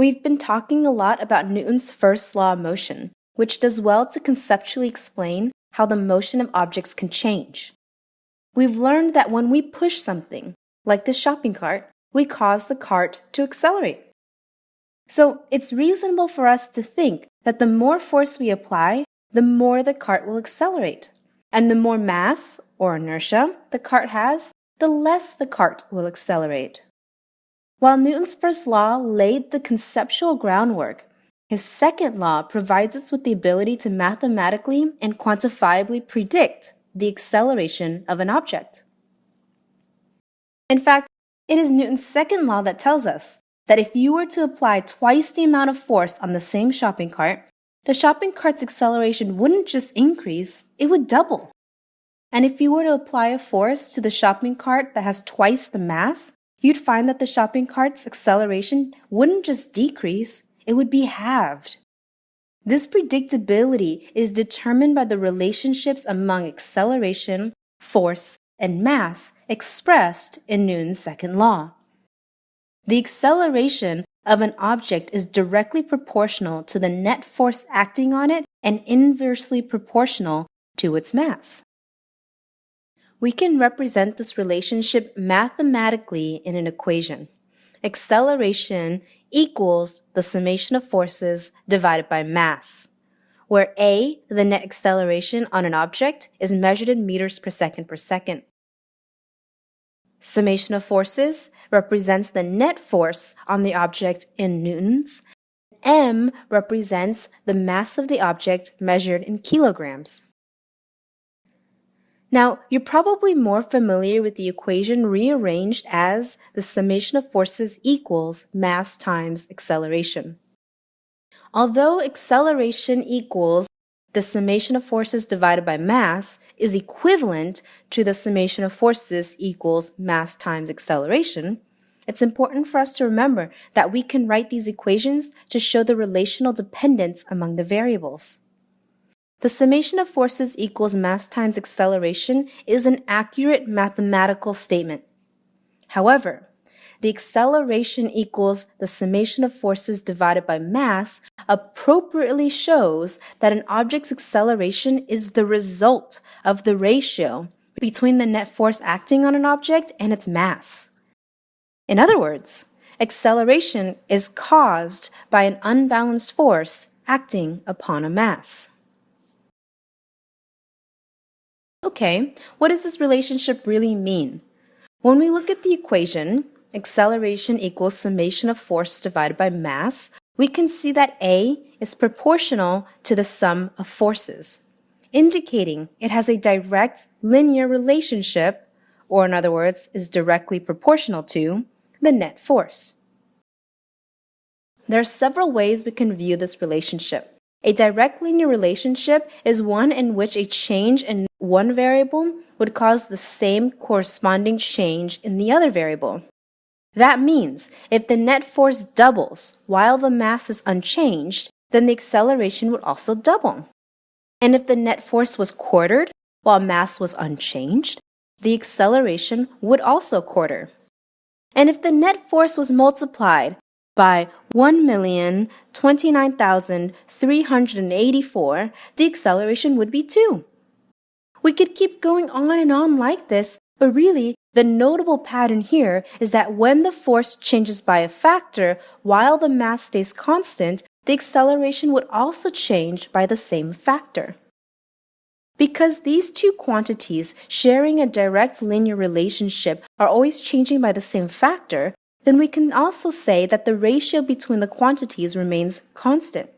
We've been talking a lot about Newton's first law of motion, which does well to conceptually explain how the motion of objects can change. We've learned that when we push something, like this shopping cart, we cause the cart to accelerate. So it's reasonable for us to think that the more force we apply, the more the cart will accelerate. And the more mass, or inertia, the cart has, the less the cart will accelerate. While Newton's first law laid the conceptual groundwork, his second law provides us with the ability to mathematically and quantifiably predict the acceleration of an object. In fact, it is Newton's second law that tells us that if you were to apply twice the amount of force on the same shopping cart, the shopping cart's acceleration wouldn't just increase, it would double. And if you were to apply a force to the shopping cart that has twice the mass, you'd find that the shopping cart's acceleration wouldn't just decrease, it would be halved. This predictability is determined by the relationships among acceleration, force, and mass expressed in Newton's second law. The acceleration of an object is directly proportional to the net force acting on it and inversely proportional to its mass. We can represent this relationship mathematically in an equation. Acceleration equals the summation of forces divided by mass, where A, the net acceleration on an object, is measured in meters per second per second. Summation of forces represents the net force on the object in newtons. M represents the mass of the object measured in kilograms. Now, you're probably more familiar with the equation rearranged as the summation of forces equals mass times acceleration. Although acceleration equals the summation of forces divided by mass is equivalent to the summation of forces equals mass times acceleration, it's important for us to remember that we can write these equations to show the relational dependence among the variables. The summation of forces equals mass times acceleration is an accurate mathematical statement. However, the acceleration equals the summation of forces divided by mass appropriately shows that an object's acceleration is the result of the ratio between the net force acting on an object and its mass. In other words, acceleration is caused by an unbalanced force acting upon a mass. Okay, what does this relationship really mean? When we look at the equation, acceleration equals summation of force divided by mass, we can see that A is proportional to the sum of forces, indicating it has a direct linear relationship, or in other words, is directly proportional to the net force. There are several ways we can view this relationship. A direct linear relationship is one in which a change in one variable would cause the same corresponding change in the other variable. That means if the net force doubles while the mass is unchanged, then the acceleration would also double. And if the net force was quartered while mass was unchanged, the acceleration would also quarter. And if the net force was multiplied by 1,029,384, the acceleration would be 2. We could keep going on and on like this, but really, the notable pattern here is that when the force changes by a factor while the mass stays constant, the acceleration would also change by the same factor. Because these two quantities sharing a direct linear relationship are always changing by the same factor, then we can also say that the ratio between the quantities remains constant.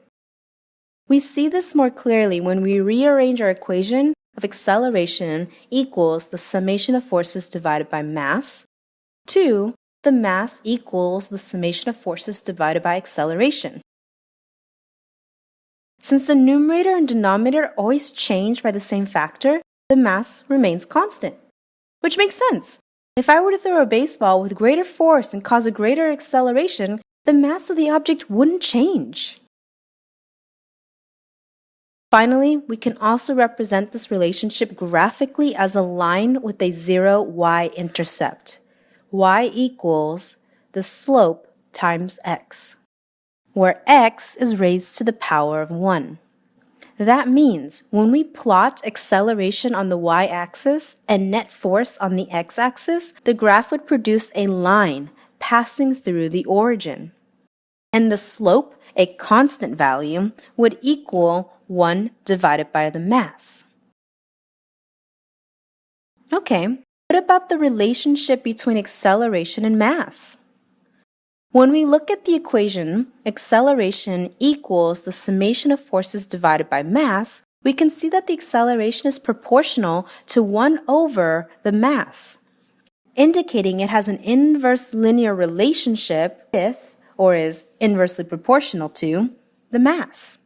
We see this more clearly when we rearrange our equation of acceleration equals the summation of forces divided by mass to the mass equals the summation of forces divided by acceleration. Since the numerator and denominator always change by the same factor, the mass remains constant, which makes sense. If I were to throw a baseball with greater force and cause a greater acceleration, the mass of the object wouldn't change. Finally, we can also represent this relationship graphically as a line with a zero y-intercept. Y equals the slope times x. where x is raised to the power of 1. That means when we plot acceleration on the y-axis and net force on the x-axis, the graph would produce a line passing through the origin. And the slope, a constant value, would equal 1 divided by the mass. Okay, what about the relationship between acceleration and mass? When we look at the equation, acceleration equals the summation of forces divided by mass, we can see that the acceleration is proportional to 1 over the mass, indicating it has an inverse linear relationship with, or is inversely proportional to, the mass.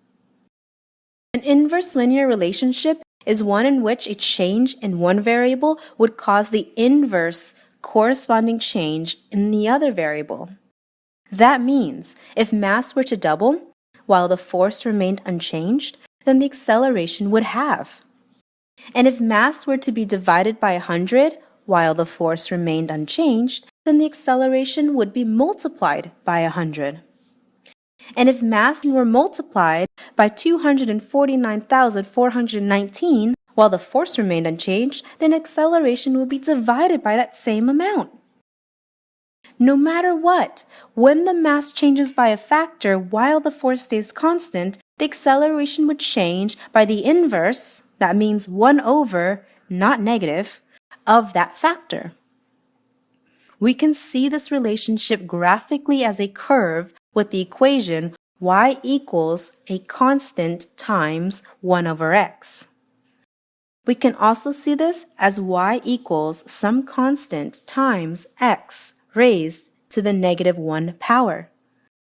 An inverse linear relationship is one in which a change in one variable would cause the inverse corresponding change in the other variable. That means if mass were to double while the force remained unchanged, then the acceleration would halve. And if mass were to be divided by 100 while the force remained unchanged, then the acceleration would be multiplied by 100. And if mass were multiplied by 249,419 while the force remained unchanged, then acceleration would be divided by that same amount. No matter what, when the mass changes by a factor while the force stays constant, the acceleration would change by the inverse, that means 1 over, not negative, of that factor. We can see this relationship graphically as a curve with the equation y equals a constant times 1 over x. We can also see this as y equals some constant times x raised to the negative 1 power.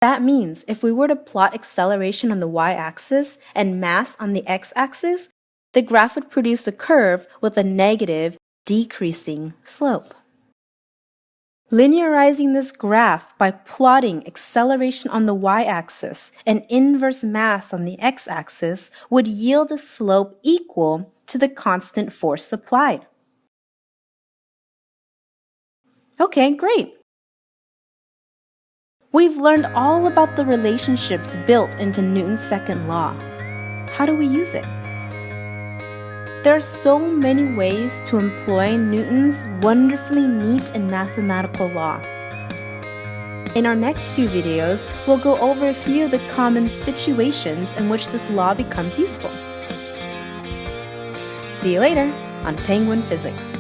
That means if we were to plot acceleration on the y-axis and mass on the x-axis, the graph would produce a curve with a negative decreasing slope. Linearizing this graph by plotting acceleration on the y-axis and inverse mass on the x-axis would yield a slope equal to the constant force supplied. Okay, great. We've learned all about the relationships built into Newton's second law. How do we use it? There are so many ways to employ Newton's wonderfully neat and mathematical law. In our next few videos, we'll go over a few of the common situations in which this law becomes useful. See you later on Penguin Physics.